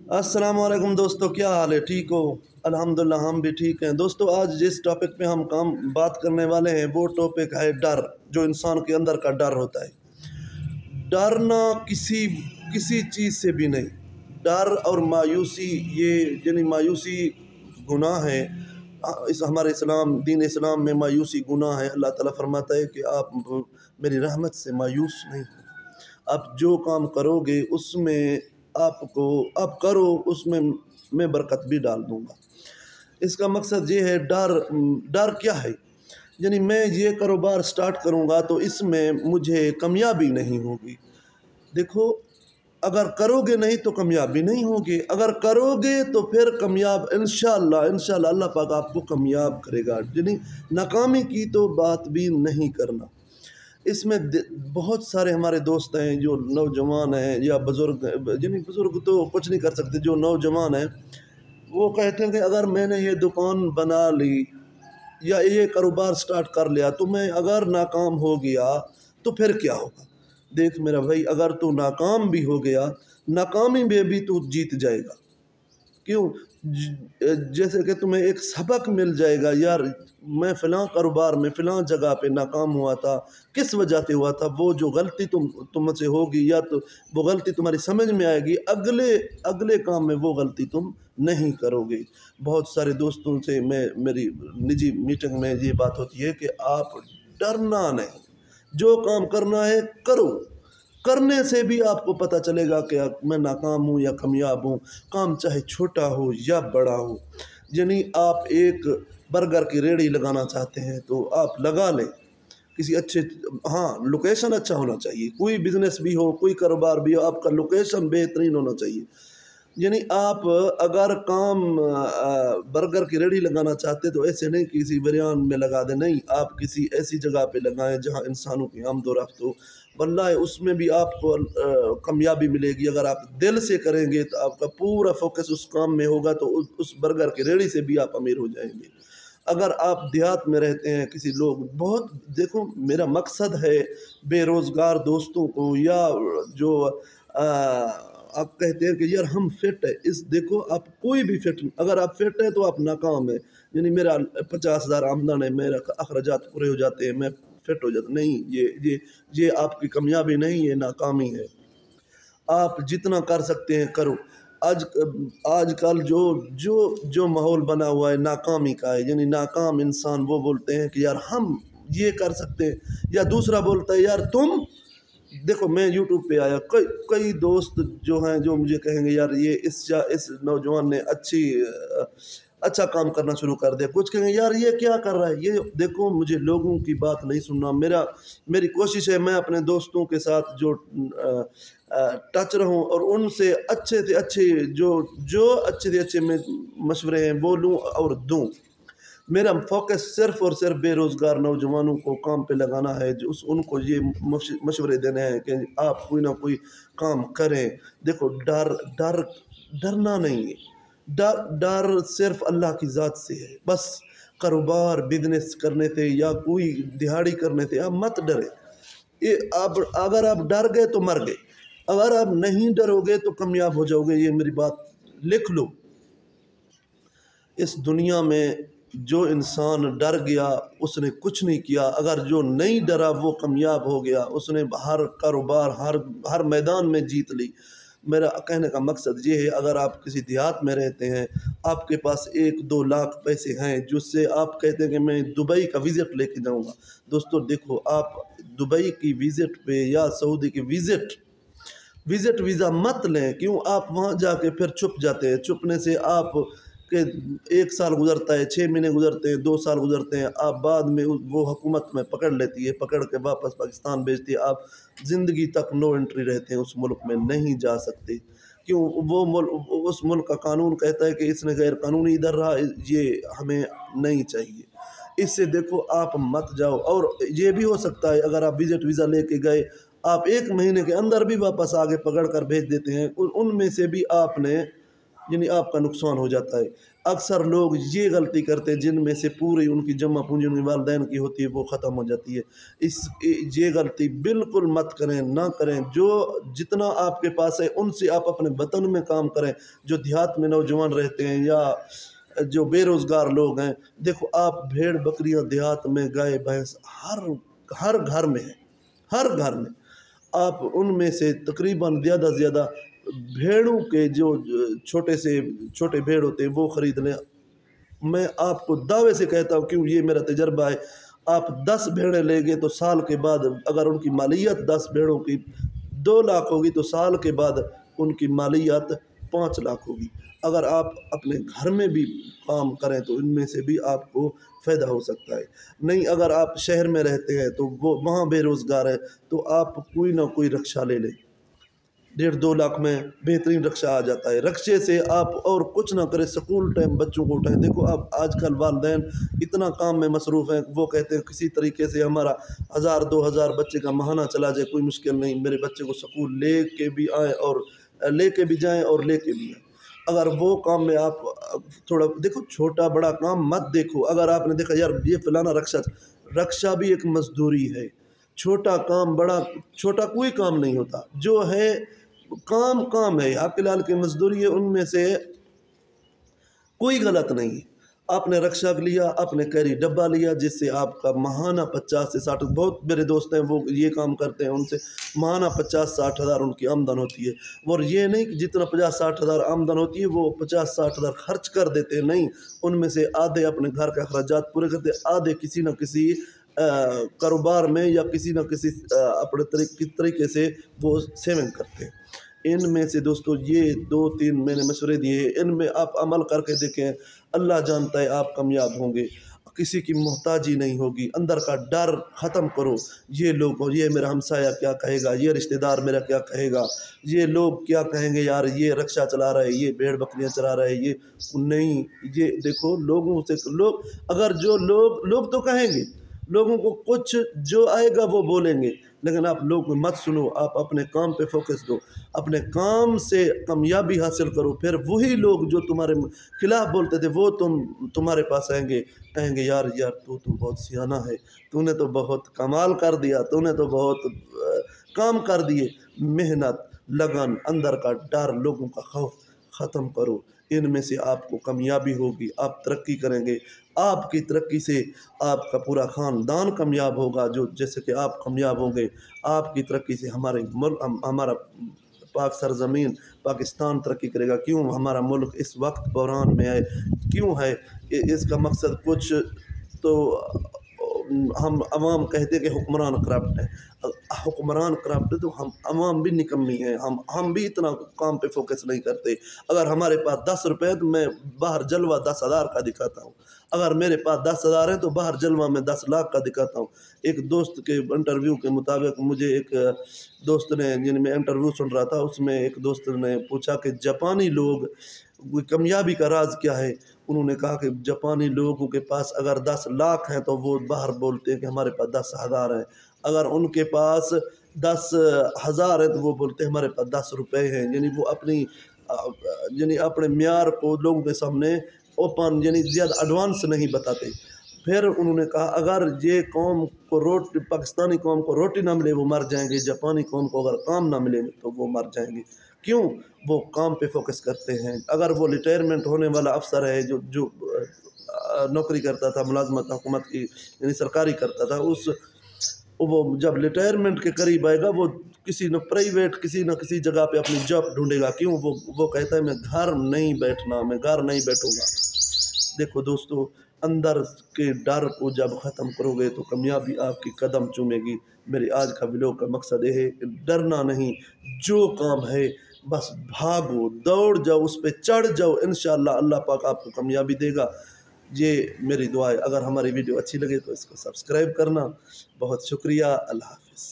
अस्सलाम वालेकुम दोस्तों, क्या हाल है? ठीक हो? अल्हम्दुलिल्लाह हम भी ठीक हैं। दोस्तों, आज जिस टॉपिक पे हम बात करने वाले हैं वो टॉपिक है डर, जो इंसान के अंदर का डर होता है। डरना किसी किसी चीज़ से भी नहीं। डर और मायूसी, ये यानी मायूसी गुनाह है। इस हमारे दीन इस्लाम में मायूसी गुनाह है। अल्लाह ताला फरमाता है कि आप मेरी रहमत से मायूस नहीं हो। आप जो काम करोगे उसमें आपको आप करो, उसमें मैं बरकत भी डाल दूंगा। इसका मकसद ये है, डर क्या है? यानी मैं ये कारोबार स्टार्ट करूंगा तो इसमें मुझे कामयाबी नहीं होगी। देखो, अगर करोगे नहीं तो कामयाबी नहीं होगी, अगर करोगे तो फिर कामयाब इंशाअल्लाह इंशाअल्लाह अल्लाह पाक आपको कामयाब करेगा। यानी नाकामी की तो बात भी नहीं करना। इसमें बहुत सारे हमारे दोस्त हैं जो नौजवान हैं या बुज़ुर्ग, यानी बुज़ुर्ग तो कुछ नहीं कर सकते, जो नौजवान हैं वो कहते हैं कि अगर मैंने ये दुकान बना ली या ये कारोबार स्टार्ट कर लिया तो मैं अगर नाकाम हो गया तो फिर क्या होगा? देख मेरा भाई, अगर तू नाकाम भी हो गया, नाकामी में भी तू जीत जाएगा। क्यों? जैसे कि तुम्हें एक सबक मिल जाएगा, यार मैं फ़लाँ कारोबार में फ़लाँ जगह पे नाकाम हुआ था, किस वजह से हुआ था। वो जो गलती तुमसे होगी या तो वो गलती तुम्हारी समझ में आएगी, अगले अगले काम में वो गलती तुम नहीं करोगे। बहुत सारे दोस्तों से मेरी निजी मीटिंग में ये बात होती है कि आप डरना नहीं, जो काम करना है करो। करने से भी आपको पता चलेगा कि मैं नाकाम हूँ या कामयाब हूँ। काम चाहे छोटा हो या बड़ा हो। यानी आप एक बर्गर की रेहड़ी लगाना चाहते हैं तो आप लगा लें किसी अच्छे, हाँ लोकेशन अच्छा होना चाहिए। कोई बिजनेस भी हो, कोई कारोबार भी हो, आपका लोकेशन बेहतरीन होना चाहिए। यानी आप अगर बर्गर की रेहड़ी लगाना चाहते तो ऐसे नहीं किसी बरियान में लगा दें, नहीं, आप किसी ऐसी जगह पे लगाएं जहां इंसानों की आमदोरफ्त हो। वल्लाहि उसमें भी आपको कामयाबी मिलेगी। अगर आप दिल से करेंगे तो आपका पूरा फोकस उस काम में होगा तो उस बर्गर की रेहड़ी से भी आप अमीर हो जाएंगे। अगर आप देहात में रहते हैं, किसी लोग बहुत, देखो मेरा मकसद है बेरोज़गार दोस्तों को, या जो आप कहते हैं कि यार हम फिट है, इस देखो आप कोई भी फिट, अगर आप फिट है तो आप नाकाम है। यानी मेरा 50,000 आमदन है, मेरा अखराजात पूरे हो जाते हैं, मैं फिट हो जाता नहीं, ये आपकी कामयाबी नहीं, ये नाकामी है। आप जितना कर सकते हैं करो। आज आजकल जो जो जो माहौल बना हुआ है नाकामी का है। यानी नाकाम इंसान वो बोलते हैं कि यार हम ये कर सकते हैं, या दूसरा बोलता है यार तुम देखो। मैं यूट्यूब पे आया, कई कई दोस्त जो हैं जो मुझे कहेंगे यार ये इस नौजवान ने अच्छा काम करना शुरू कर दिया। कुछ कहेंगे यार ये क्या कर रहा है। ये देखो, मुझे लोगों की बात नहीं सुनना। मेरी कोशिश है मैं अपने दोस्तों के साथ जो टच रहूं और उनसे अच्छे से अच्छे जो जो अच्छे से अच्छे में मशवरे हैं वो लूँ और दूँ। मेरा फोकस सिर्फ और सिर्फ बेरोज़गार नौजवानों को काम पे लगाना है, जो उनको ये मशवरे देने हैं कि आप कोई ना कोई काम करें। देखो, डरना नहीं है। डर डर सिर्फ अल्लाह की ज़ात से है। बस कारोबार बिजनेस करने से या कोई दिहाड़ी करने से आप मत डरे। ये आप अगर आप डर गए तो मर गए, अगर आप नहीं डरोगे तो कामयाब हो जाओगे। ये मेरी बात लिख लो। इस दुनिया में जो इंसान डर गया उसने कुछ नहीं किया, अगर जो नहीं डरा वो कामयाब हो गया, उसने हर कारोबार हर मैदान में जीत ली। मेरा कहने का मकसद ये है, अगर आप किसी देहात में रहते हैं, आपके पास 1-2 लाख पैसे हैं जिससे आप कहते हैं कि मैं दुबई का विज़िट लेके जाऊंगा। दोस्तों देखो, आप दुबई की विज़िट पे या सऊदी की विज़िट वीज़ा मत लें। क्यों? आप वहाँ जाके फिर छुप जाते हैं। छुपने से आप के 1 साल गुजरता है, 6 महीने गुजरते हैं, 2 साल गुजरते हैं, आप बाद में वो हुकूमत में पकड़ लेती है, पकड़ के वापस पाकिस्तान भेजती है। आप ज़िंदगी तक नो एंट्री रहते हैं, उस मुल्क में नहीं जा सकते। क्यों? वो मुल्क, उस मुल्क का कानून कहता है कि इसने गैर कानूनी इधर रहा, ये हमें नहीं चाहिए। इससे देखो आप मत जाओ। और ये भी हो सकता है अगर आप विज़िट वीज़ा लेके गए, आप 1 महीने के अंदर भी वापस आगे पकड़ कर भेज देते हैं। उनमें से भी आपने یعنی آپ کا نقصان ہو جاتا ہے۔ اکثر لوگ یہ غلطی کرتے ہیں جن میں سے پوری ان کی جمع پونجی ان کے والدین کی ہوتی ہے وہ ختم ہو جاتی ہے۔ یہ غلطی بالکل مت کریں، نہ کریں۔ جو جتنا آپ کے پاس ہے ان سے آپ اپنے وطن میں کام کریں۔ جو دیہات میں نوجوان رہتے ہیں یا جو بے روزگار لوگ ہیں، دیکھو آپ بھیڑ بکریاں دیہات میں گائے بھینس ہر گھر میں ہے، ہر گھر میں۔ آپ ان میں سے تقریباً زیادہ سے زیادہ بھیڑوں کے جو چھوٹے بھیڑ ہوتے ہیں وہ خرید لیں۔ میں آپ کو دعوے سے کہتا ہوں، کیوں یہ میرا تجربہ ہے، آپ 10 بھیڑیں لیں گے تو سال کے بعد اگر ان کی مالیت 10 بھیڑوں کی 2 لاکھ ہوگی تو سال کے بعد ان کی مالیت 5 لاکھ ہوگی۔ اگر آپ اپنے گھر میں بھی کام کریں تو ان میں سے بھی آپ کو فائدہ ہو سکتا ہے۔ نہیں، اگر آپ شہر میں رہتے ہیں تو وہاں بے روزگار ہے تو آپ کوئی نہ کوئی رکشہ لے لیں۔ 1.5-2 لاکھ میں بہترین رکشہ آ جاتا ہے۔ رکشے سے آپ اور کچھ نہ کریں، سکول ٹائم بچوں کو اٹھائیں۔ دیکھو آپ آج کل والدین اتنا کام میں مصروف ہیں، وہ کہتے ہیں کسی طریقے سے ہمارا 1000-2000 بچے کا ماہانہ چلا جائے، کوئی مشکل نہیں، میرے بچے کو سکول لے کے بھی آئیں اور لے کے بھی جائیں اور لے کے بھی آئیں۔ اگر وہ کام میں آپ تھوڑا دیکھو، چھوٹا بڑا کام مت دیکھو۔ اگر آپ نے دیکھا یار یہ فلانا رکشہ بھی ایک مزدوری ہے۔ چھوٹا کام بڑا، چھوٹا کوئی کام نہیں ہوتا، جو ہے کام ہے، آپ کے لال کی مزدوری ہے، ان میں سے کوئی غلط نہیں ہے۔ آپ نے رکشہ لیا، آپ نے کیری ڈبہ لیا جس سے آپ کا ماہانہ 50 سے 60، بہت میرے دوست ہیں وہ یہ کام کرتے ہیں، ان سے ماہانہ 50-60 ہزار ان کی آمدن ہوتی ہے۔ اور یہ نہیں کہ جتنا 50-60 ہزار آمدن ہوتی ہے وہ 50-60 ہزار خرچ کر دیتے ہیں، نہیں، ان میں سے آدھے اپنے گھر کے اخراجات پورے کرتے ہیں، آدھے کسی نہ کسی کاروبار میں یا کسی نہ کسی اپنے طریقے سے وہ سیونگ کرتے ہیں۔ ان میں سے دوستو یہ 2-3 میں نے مشورے دیے ہیں، ان میں آپ عمل کر کے دیکھیں، اللہ جانتا ہے آپ کامیاب ہوں گے۔ کسی کی محتاجی نہیں ہوگی، اندر کا ڈر ختم کرو۔ یہ میرا ہمسایہ کیا کہے گا، یہ رشتہ دار میرا کیا کہے گا، یہ لوگ کیا کہیں گے، یار یہ رکشہ چلا رہا ہے، یہ بھیڑ بکریاں چلا رہا ہے، یہ نہیں۔ یہ دیکھو لوگوں سے اگر جو لوگ تو کہیں گے، لوگوں کو کچھ جو آئے گا وہ بولیں گے، لیکن آپ لوگ مت سنو، آپ اپنے کام پہ فوکس دو، اپنے کام سے کامیابی حاصل کرو۔ پھر وہی لوگ جو تمہارے خلاف بولتے تھے وہ تمہارے پاس آئیں گے یار تو بہت سیانہ ہے، تو نے تو بہت کمال کر دیا، تو نے تو بہت کام کر دیے۔ محنت، لگن، اندر کا ڈر، لوگوں کا خوف ختم کرو، ان میں سے آپ کو کامیابی ہوگی، آپ ترقی کریں گے۔ آپ کی ترقی سے آپ کا پورا خاندان کامیاب ہوگا، جیسے کہ آپ کامیاب ہوں گے۔ آپ کی ترقی سے ہمارا پاک سرزمین پاکستان ترقی کرے گا۔ کیوں ہمارا ملک اس وقت بحران میں ہے، کیوں ہے؟ اس کا مقصد کچھ تو ہم عوام کہتے ہیں کہ حکمران کرپٹ ہے، حکمران کرپٹ ہے تو ہم عوام بھی نکمی ہیں، ہم بھی اتنا کام پہ فوکس نہیں کرتے۔ اگر ہمارے پاس 10 روپے تو میں باہر جلوہ 10,000 کا دکھاتا ہوں، اگر میرے پاس 10,000 ہے تو باہر جلوہ میں 10 لاکھ کا دکھاتا ہوں۔ ایک دوست کے انٹرویو کے مطابق مجھے ایک دوست نے، جن میں انٹرویو سن رہا تھا، اس میں ایک دوست نے پوچھا کہ جاپانی لوگ کامیابی کا راز کیا ہے؟ انہوں نے کہا کہ جاپانی لوگوں کے پاس اگر 10 لاکھ ہیں تو وہ باہر بولتے ہیں کہ ہمارے پاس 10,000 ہیں، اگر ان کے پاس 10,000 ہے تو وہ بولتے ہیں ہمارے پاس 10 روپے ہیں۔ یعنی وہ اپنے معیار کو لوگوں کے سامنے اوپن، یعنی زیادہ ایڈوانس نہیں بتاتے۔ پھر انہوں نے کہا اگر یہ قوم کو پاکستانی قوم کو روٹی نہ ملے وہ مر جائیں گے، جاپانی قوم کو اگر کام نہ ملے تو وہ مر جائیں گے۔ کیوں؟ وہ کام پہ فوکس کرتے ہیں۔ اگر وہ ریٹائرمنٹ ہونے والا افسر ہے جو نوکری کرتا تھا، ملازمت حکومت کی یعنی سرکاری کرتا تھا، وہ جب ریٹائرمنٹ کے قریب آئے گا وہ کسی نہ پرائیویٹ کسی نہ کسی جگہ پہ اپنی جاب ڈھونڈے گا۔ کیوں؟ وہ کہتا ہے میں گھر نہیں بیٹھوں گا۔ دیکھو دوستو، اندر کے ڈر کو جب ختم کرو گے تو کامیابی آپ کی قدم چومے گی۔ میری آج کا ویڈیو کا مقصد یہ ہے کہ ڈرنا نہیں، جو کام ہے بس بھاگو، دوڑ جاؤ، اس پہ چڑھ جاؤ، انشاءاللہ اللہ پاک آپ کو کامیابی دے گا۔ یہ میری دعا ہے۔ اگر ہماری ویڈیو اچھی لگے تو اس کو سبسکرائب کرنا۔ بہت شکریہ، اللہ حافظ۔